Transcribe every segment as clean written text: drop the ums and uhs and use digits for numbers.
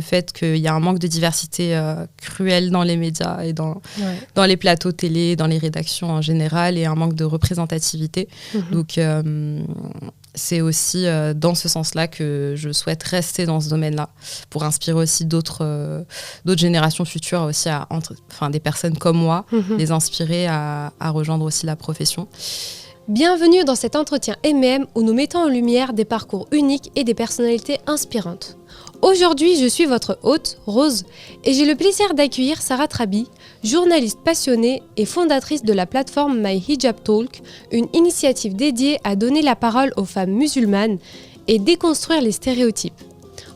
Le fait qu'il y a un manque de diversité cruel dans les médias et dans les plateaux télé, dans les rédactions en général, et un manque de représentativité. Donc, c'est aussi dans ce sens-là que je souhaite rester dans ce domaine-là, pour inspirer aussi d'autres générations futures, aussi des personnes comme moi, les inspirer à rejoindre aussi la profession. Bienvenue dans cet entretien MM où nous mettons en lumière des parcours uniques et des personnalités inspirantes. Aujourd'hui, je suis votre hôte, Rose, et j'ai le plaisir d'accueillir Sarah Trabi, journaliste passionnée et fondatrice de la plateforme My Hijab Talk, une initiative dédiée à donner la parole aux femmes musulmanes et déconstruire les stéréotypes.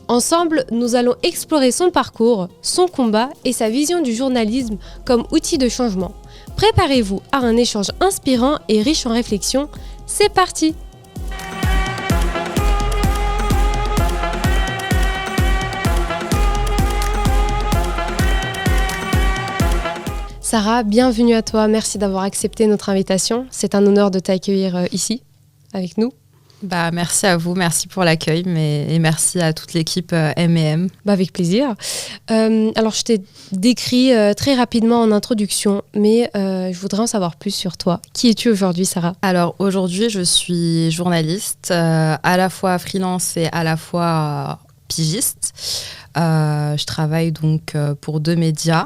Ensemble, nous allons explorer son parcours, son combat et sa vision du journalisme comme outil de changement. Préparez-vous à un échange inspirant et riche en réflexions. C'est parti! Sarah, bienvenue à toi. Merci d'avoir accepté notre invitation. C'est un honneur de t'accueillir ici, avec nous. Merci à vous, merci pour l'accueil et merci à toute l'équipe M&M. Avec plaisir. Alors, je t'ai décrit très rapidement en introduction, mais je voudrais en savoir plus sur toi. Qui es-tu aujourd'hui, Sarah ? Alors, aujourd'hui, je suis journaliste, à la fois freelance et à la fois pigiste. Je travaille donc pour 2 médias.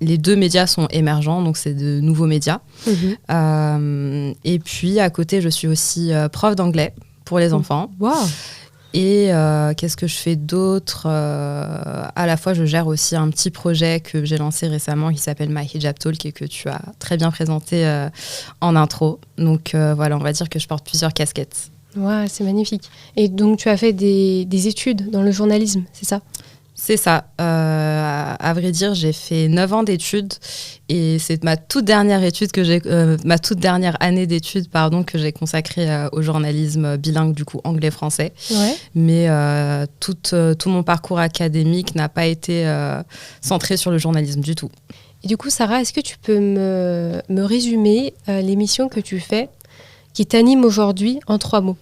Les 2 médias sont émergents, donc c'est de nouveaux médias. Et puis, à côté, je suis aussi prof d'anglais pour les enfants. Wow. Et qu'est-ce que je fais d'autre ? À la fois, je gère aussi un petit projet que j'ai lancé récemment qui s'appelle My Hijab Talk et que tu as très bien présenté en intro. Donc voilà, on va dire que je porte plusieurs casquettes. Ouais, c'est magnifique. Et donc, tu as fait des études dans le journalisme, c'est ça ? C'est ça. À vrai dire, j'ai fait 9 ans d'études et c'est ma toute dernière année d'études que j'ai consacrée au journalisme bilingue, du coup anglais-français. Ouais. Mais tout mon parcours académique n'a pas été centré sur le journalisme du tout. Et du coup, Sarah, est-ce que tu peux me résumer l'émission que tu fais qui t'anime aujourd'hui en 3 mots ?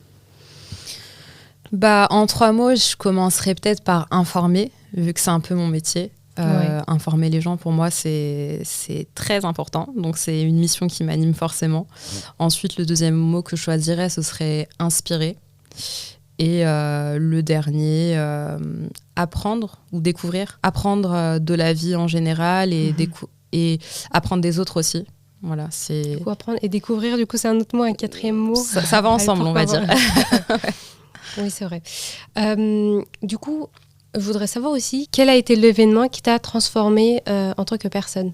En 3 mots, je commencerai peut-être par informer, vu que c'est un peu mon métier. Informer les gens, pour moi, c'est très important. Donc, c'est une mission qui m'anime forcément. Ensuite, le deuxième mot que je choisirais, ce serait inspirer. Et le dernier, apprendre ou découvrir. Apprendre de la vie en général et apprendre des autres aussi. Voilà, c'est... Du coup, apprendre et découvrir, du coup, c'est un autre mot, un 4e mot. Ça va ensemble, on va dire. Oui, c'est vrai. Du coup, je voudrais savoir aussi quel a été l'événement qui t'a transformée en tant que personne.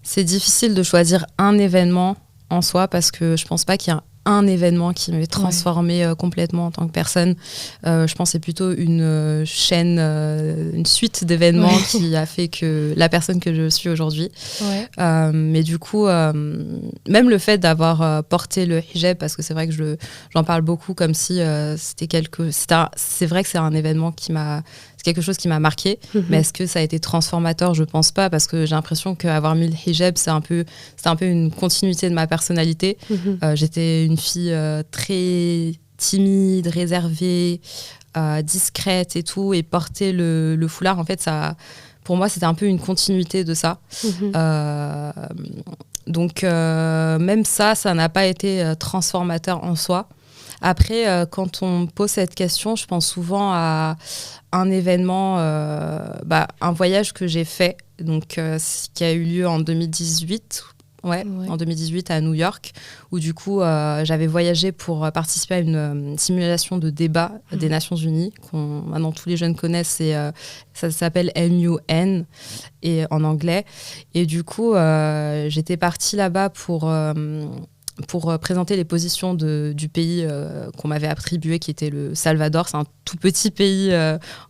C'est difficile de choisir un événement en soi parce que je pense pas qu'il y a un événement qui m'ait transformée complètement en tant que personne. Je pense que c'est plutôt une chaîne, une suite d'événements qui a fait que la personne que je suis aujourd'hui. Mais du coup, même le fait d'avoir porté le hijab, parce que c'est vrai que j'en parle beaucoup comme si c'est vrai que c'est un événement c'est quelque chose qui m'a marqué, mais est-ce que ça a été transformateur ? Je pense pas, parce que j'ai l'impression qu'avoir mis le hijab, c'est un peu une continuité de ma personnalité. J'étais une fille très timide, réservée, discrète et tout, et porter le foulard, en fait, pour moi, c'était un peu une continuité de ça. Donc, même ça n'a pas été transformateur en soi. Après, quand on me pose cette question, je pense souvent à un événement, un voyage que j'ai fait, donc qui a eu lieu en 2018. En 2018 à New York, où du coup j'avais voyagé pour participer à une simulation de débat des Nations Unies, maintenant tous les jeunes connaissent, ça s'appelle MUN et en anglais. Et du coup j'étais partie là-bas pour présenter les positions du pays qu'on m'avait attribué, qui était le Salvador. C'est un tout petit pays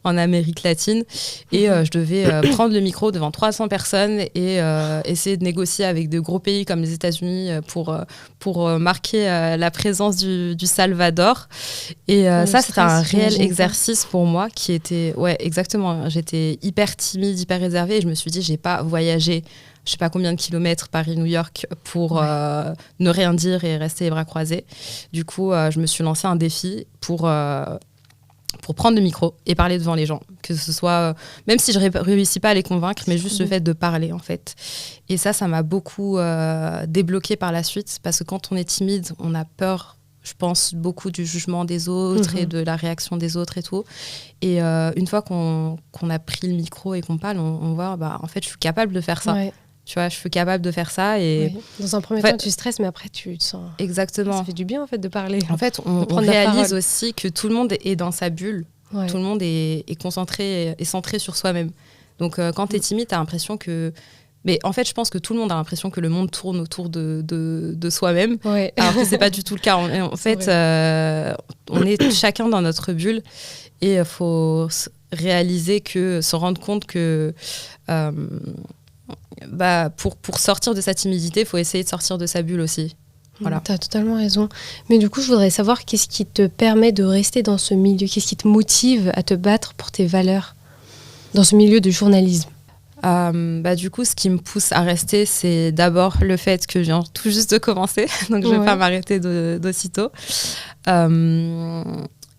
en Amérique latine. Et je devais prendre le micro devant 300 personnes et essayer de négocier avec de gros pays comme les États-Unis pour marquer la présence du Salvador. Et ça, c'était un réel exercice pour moi qui était... Ouais, exactement. J'étais hyper timide, hyper réservée et je me suis dit, j'ai pas voyagé je sais pas combien de kilomètres, Paris-New York, pour ne rien dire et rester les bras croisés. Du coup, je me suis lancé un défi pour prendre le micro et parler devant les gens. Que ce soit, même si je ne réussis pas à les convaincre, mais juste le fait de parler, en fait. Et ça m'a beaucoup débloqué par la suite, parce que quand on est timide, on a peur, je pense, beaucoup du jugement des autres et de la réaction des autres et tout. Et une fois qu'on a pris le micro et qu'on parle, on voit, en fait, je suis capable de faire ça. Ouais. Tu vois, je suis capable de faire ça. Et dans un premier temps, tu stresses, mais après, tu te sens... Exactement. Ça fait du bien, en fait, de parler. En fait, on réalise aussi que tout le monde est dans sa bulle. Ouais. Tout le monde est concentré et centré sur soi-même. Donc, quand tu es timide, tu as l'impression que... Mais en fait, je pense que tout le monde a l'impression que le monde tourne autour de soi-même. Ouais. Alors que ce n'est pas du tout le cas. En fait, on est chacun dans notre bulle. Et il faut réaliser se rendre compte que... pour sortir de sa timidité, il faut essayer de sortir de sa bulle aussi. Voilà. Tu as totalement raison. Mais du coup, je voudrais savoir qu'est-ce qui te permet de rester dans ce milieu, qu'est-ce qui te motive à te battre pour tes valeurs dans ce milieu du journalisme. Du coup, ce qui me pousse à rester, c'est d'abord le fait que je viens tout juste de commencer, donc je ne vais pas m'arrêter d'aussitôt.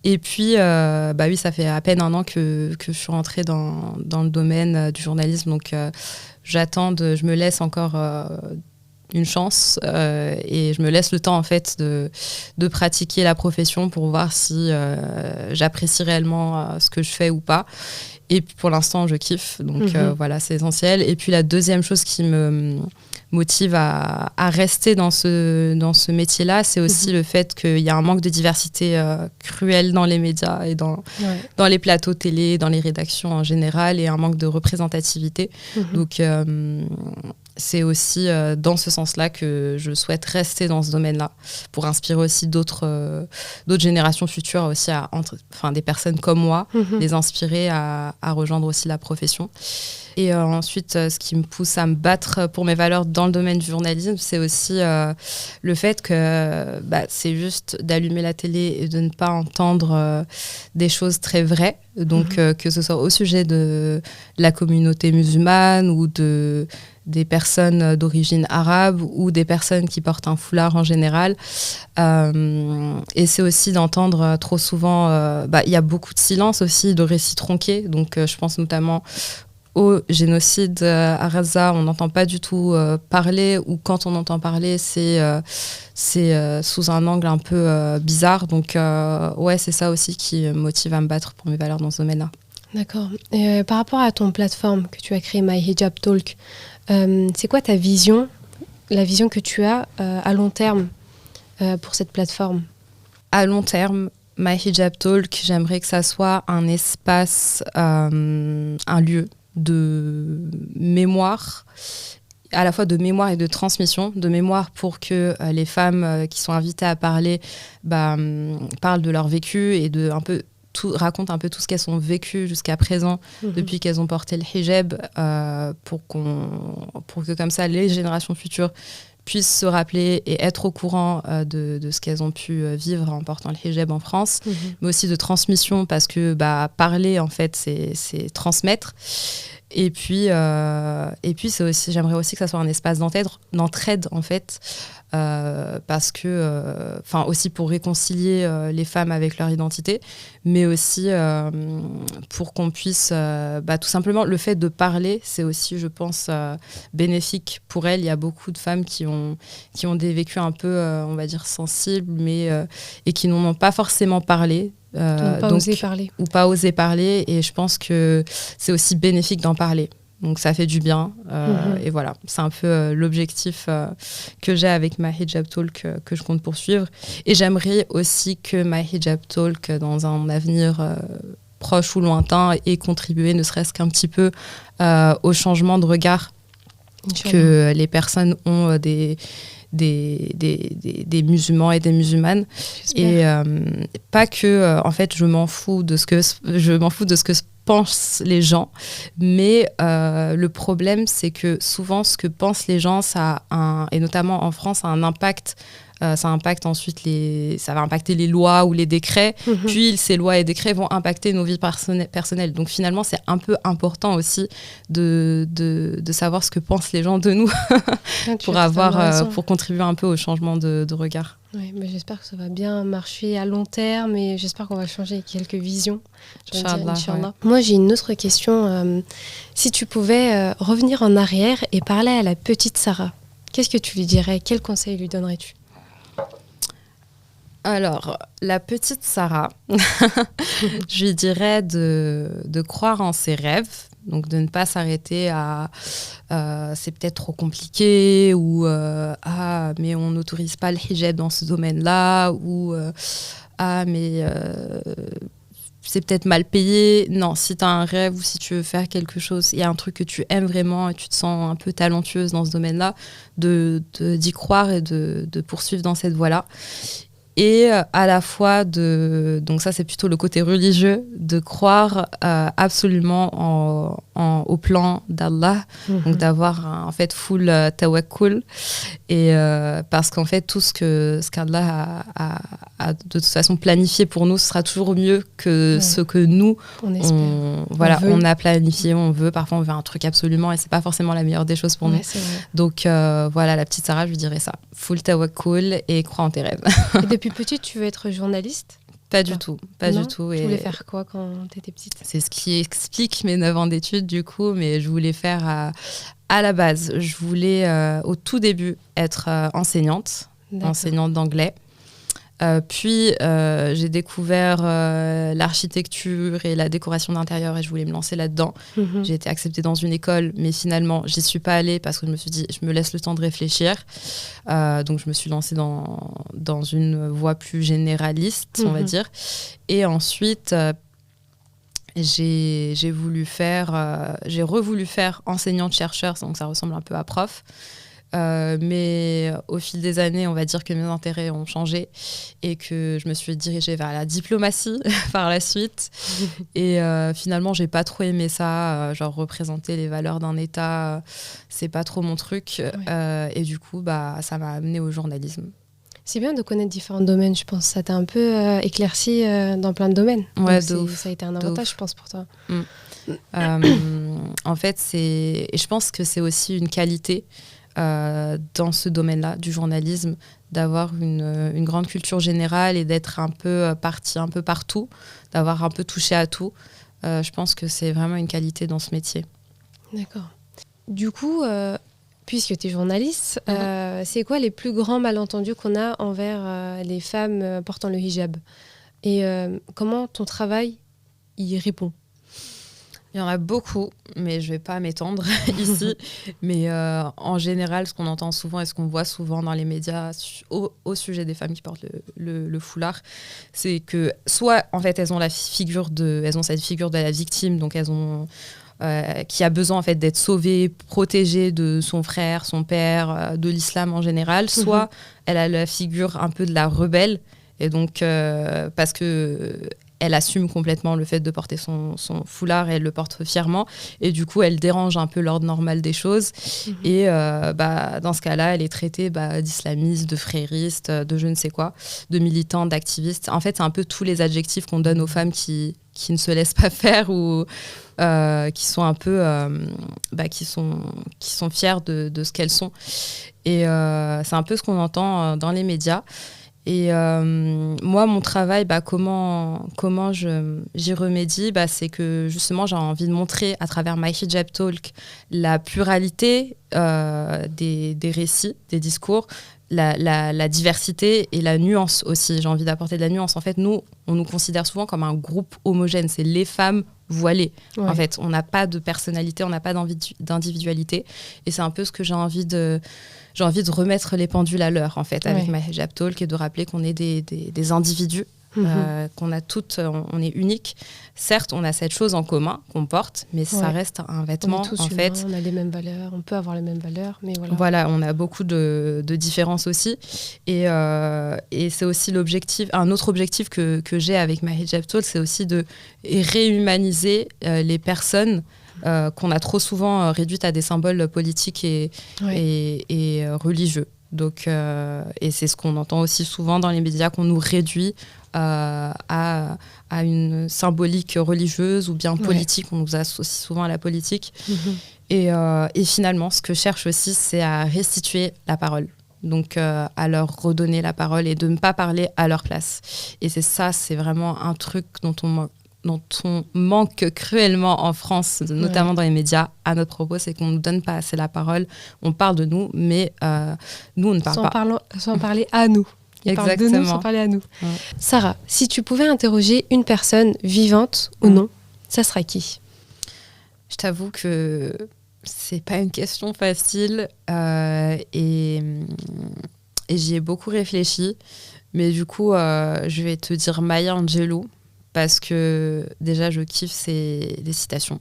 Et puis, oui, ça fait à peine 1 an que je suis rentrée dans le domaine du journalisme, donc je me laisse encore une chance et je me laisse le temps en fait de pratiquer la profession pour voir si j'apprécie réellement ce que je fais ou pas. Et pour l'instant, je kiffe, donc voilà, c'est essentiel. Et puis la deuxième chose qui me motive à rester dans ce métier-là, c'est aussi le fait qu'il y a un manque de diversité cruel dans les médias et dans les plateaux télé, dans les rédactions en général, et un manque de représentativité. Donc c'est aussi dans ce sens-là que je souhaite rester dans ce domaine-là, pour inspirer aussi d'autres générations futures, aussi des personnes comme moi, les inspirer à rejoindre aussi la profession. Et ensuite, ce qui me pousse à me battre pour mes valeurs dans le domaine du journalisme, c'est aussi le fait que c'est juste d'allumer la télé et de ne pas entendre des choses très vraies. Donc, que ce soit au sujet de la communauté musulmane ou des personnes d'origine arabe ou des personnes qui portent un foulard en général. Et c'est aussi d'entendre trop souvent... il y a beaucoup de silence aussi, de récits tronqués. Donc, je pense notamment au génocide à Gaza. On n'entend pas du tout parler, ou quand on entend parler, c'est sous un angle un peu bizarre. Donc, c'est ça aussi qui me motive à me battre pour mes valeurs dans ce domaine-là. D'accord. Et par rapport à ton plateforme que tu as créée, My Hijab Talk, c'est quoi ta vision, la vision que tu as à long terme pour cette plateforme ? À long terme, My Hijab Talk, j'aimerais que ça soit un espace, un lieu de mémoire, à la fois de mémoire et de transmission, de mémoire pour que les femmes qui sont invitées à parler parlent de leur vécu et racontent un peu tout ce qu'elles ont vécu jusqu'à présent depuis qu'elles ont porté le hijab, pour que comme ça les générations futures puissent se rappeler et être au courant de ce qu'elles ont pu vivre en portant le hijab en France, mais aussi de transmission, parce que parler en fait c'est transmettre. Et puis c'est aussi, j'aimerais aussi que ça soit un espace d'entraide en fait, parce que aussi pour réconcilier les femmes avec leur identité, mais aussi pour qu'on puisse tout simplement, le fait de parler, c'est aussi, je pense, bénéfique pour elles. Il y a beaucoup de femmes qui ont des vécus un peu on va dire sensibles, mais et qui n'en ont pas forcément parlé. Ou pas oser parler, et je pense que c'est aussi bénéfique d'en parler, donc ça fait du bien, et voilà, c'est un peu l'objectif que j'ai avec My Hijab Talk, que je compte poursuivre. Et j'aimerais aussi que My Hijab Talk, dans un avenir proche ou lointain, ait contribué ne serait-ce qu'un petit peu au changement de regard que les personnes ont des musulmans et des musulmanes. J'espère. Et pas que en fait je m'en fous de ce que pensent les gens, mais le problème c'est que souvent ce que pensent les gens, et notamment en France, a un impact ça impacte ensuite ça va impacter les lois ou les décrets, puis ces lois et décrets vont impacter nos vies personnelles. Donc finalement, c'est un peu important aussi de savoir ce que pensent les gens de nous pour contribuer un peu au changement de regard. Oui, mais j'espère que ça va bien marcher à long terme et j'espère qu'on va changer quelques visions. Inch'Allah. Ouais. Moi, j'ai une autre question. Si tu pouvais revenir en arrière et parler à la petite Sarah, qu'est-ce que tu lui dirais? Quel conseil lui donnerais-tu? Alors, la petite Sarah, je lui dirais de croire en ses rêves, donc de ne pas s'arrêter à c'est peut-être trop compliqué ou mais on n'autorise pas le hijab dans ce domaine-là ou mais c'est peut-être mal payé. Non, si tu as un rêve ou si tu veux faire quelque chose, il y a un truc que tu aimes vraiment et tu te sens un peu talentueuse dans ce domaine-là, d'y croire et de poursuivre dans cette voie-là. Et à la fois donc ça c'est plutôt le côté religieux, de croire absolument au plan d'Allah, donc d'avoir en fait full tawakkul, et parce qu'en fait tout ce qu'Allah a de toute façon planifié pour nous, ce sera toujours mieux que ce que nous on a planifié, on veut. Parfois on veut un truc absolument et c'est pas forcément la meilleure des choses pour nous. Donc voilà, la petite Sarah, je lui dirais ça, full tawakkul et crois en tes rêves. Et depuis petite, tu veux être journaliste? Pas du tout. Tu voulais faire quoi quand tu étais petite? C'est ce qui explique mes 9 ans d'études, du coup, mais je voulais faire à la base. Je voulais, au tout début, être enseignante d'anglais. Puis, j'ai découvert l'architecture et la décoration d'intérieur et je voulais me lancer là-dedans. J'ai été acceptée dans une école, mais finalement, j'y suis pas allée parce que je me suis dit, je me laisse le temps de réfléchir. Donc, je me suis lancée dans une voie plus généraliste, on va dire. Et ensuite, j'ai revoulu faire enseignante-chercheur, donc ça ressemble un peu à prof. Mais au fil des années, on va dire que mes intérêts ont changé et que je me suis dirigée vers la diplomatie par la suite. Et finalement, j'ai pas trop aimé ça. Genre représenter les valeurs d'un État, c'est pas trop mon truc. Et du coup, ça m'a amenée au journalisme. C'est bien de connaître différents domaines, je pense. Ça t'a un peu éclairci dans plein de domaines. Ouais, donc ça a été un avantage, je pense, pour toi. En fait, et je pense que c'est aussi une qualité dans ce domaine-là du journalisme, d'avoir une grande culture générale et d'être un peu parti un peu partout, d'avoir un peu touché à tout. Je pense que c'est vraiment une qualité dans ce métier. D'accord. Du coup, puisque tu es journaliste, c'est quoi les plus grands malentendus qu'on a envers les femmes portant le hijab? Et comment ton travail y répond? Il y en a beaucoup, mais je ne vais pas m'étendre ici. Mais en général, ce qu'on entend souvent et ce qu'on voit souvent dans les médias au sujet des femmes qui portent le foulard, c'est que soit, en fait, elles ont cette figure de la victime, donc elles ont... qui a besoin en fait d'être sauvée, protégée de son frère, son père, de l'islam en général, soit elle a la figure un peu de la rebelle, et donc parce que elle assume complètement le fait de porter son foulard et elle le porte fièrement, et du coup elle dérange un peu l'ordre normal des choses, et dans ce cas-là elle est traitée d'islamiste, de frériste, de je ne sais quoi, de militante, d'activiste. En fait c'est un peu tous les adjectifs qu'on donne aux femmes qui ne se laissent pas faire ou qui sont un peu qui sont fières de ce qu'elles sont, et c'est un peu ce qu'on entend dans les médias. Et moi, mon travail, comment j'y remédie, c'est que justement, j'ai envie de montrer à travers My Hijab Talk la pluralité des récits, des discours, la diversité et la nuance aussi. J'ai envie d'apporter de la nuance. En fait, nous, on nous considère souvent comme un groupe homogène. C'est les femmes voilées. En fait, on n'a pas de personnalité, on n'a pas d'individualité. Et c'est un peu ce que j'ai envie de remettre les pendules à l'heure, en fait, avec My Hijab Talk, et de rappeler qu'on est des individus, qu'on a toutes, on est uniques. Certes, on a cette chose en commun qu'on porte, mais ça reste un vêtement, en fait. On a les mêmes valeurs, on peut avoir les mêmes valeurs, mais voilà. Voilà, on a beaucoup de différences aussi. Et c'est aussi un autre objectif que j'ai avec My Hijab Talk, c'est aussi de réhumaniser les personnes qu'on a trop souvent réduites à des symboles politiques et religieux. Donc, et c'est ce qu'on entend aussi souvent dans les médias, qu'on nous réduit à une symbolique religieuse ou bien politique. On nous associe souvent à la politique. Et finalement, ce que je cherche aussi, c'est à restituer la parole. Donc, à leur redonner la parole et de ne pas parler à leur place. Et c'est vraiment un truc dont on manque cruellement en France, notamment dans les médias, à notre propos, c'est qu'on ne nous donne pas assez la parole. On parle de nous, mais nous, on ne parle pas. Sans parler à nous. On parle de nous sans parler à nous. Ouais. Sarah, si tu pouvais interroger une personne vivante ou non, ça sera qui ? Je t'avoue que c'est pas une question facile et j'y ai beaucoup réfléchi. Mais du coup, je vais te dire Maya Angelou. Parce que déjà, je kiffe les citations.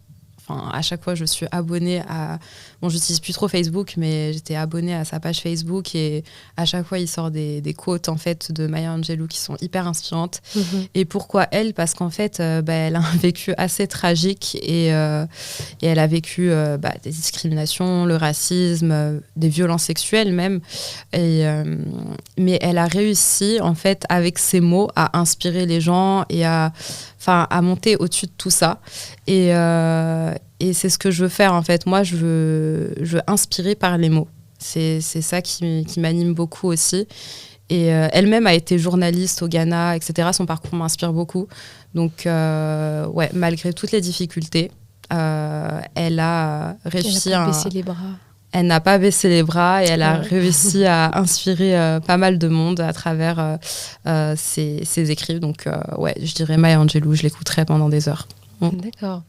Enfin, à chaque fois, je suis abonnée à... Bon, j'utilise plus trop Facebook, mais j'étais abonnée à sa page Facebook et à chaque fois, il sort des quotes en fait, de Maya Angelou qui sont hyper inspirantes. Et pourquoi elle ? Parce qu'en fait, elle a un vécu assez tragique et elle a vécu des discriminations, le racisme, des violences sexuelles même. Mais elle a réussi, en fait, avec ses mots, à inspirer les gens et à monter au-dessus de tout ça. Et c'est ce que je veux faire, en fait. Moi, je veux inspirer par les mots. C'est ça qui m'anime beaucoup aussi. Et elle-même a été journaliste au Ghana, etc. Son parcours m'inspire beaucoup. Donc, malgré toutes les difficultés, elle a réussi à baisser les bras. Elle n'a pas baissé les bras et elle a réussi à inspirer pas mal de monde à travers ses écrits. Donc, je dirais Maya Angelou, je l'écouterai pendant des heures. D'accord.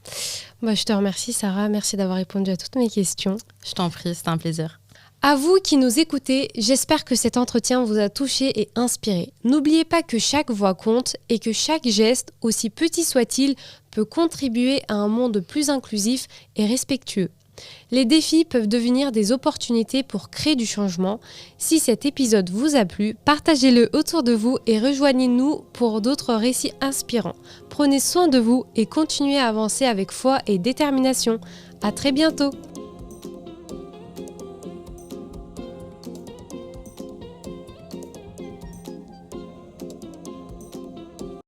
Je te remercie, Sarah. Merci d'avoir répondu à toutes mes questions. Je t'en prie, c'était un plaisir. À vous qui nous écoutez, j'espère que cet entretien vous a touché et inspiré. N'oubliez pas que chaque voix compte et que chaque geste, aussi petit soit-il, peut contribuer à un monde plus inclusif et respectueux. Les défis peuvent devenir des opportunités pour créer du changement. Si cet épisode vous a plu, partagez-le autour de vous et rejoignez-nous pour d'autres récits inspirants. Prenez soin de vous et continuez à avancer avec foi et détermination. À très bientôt!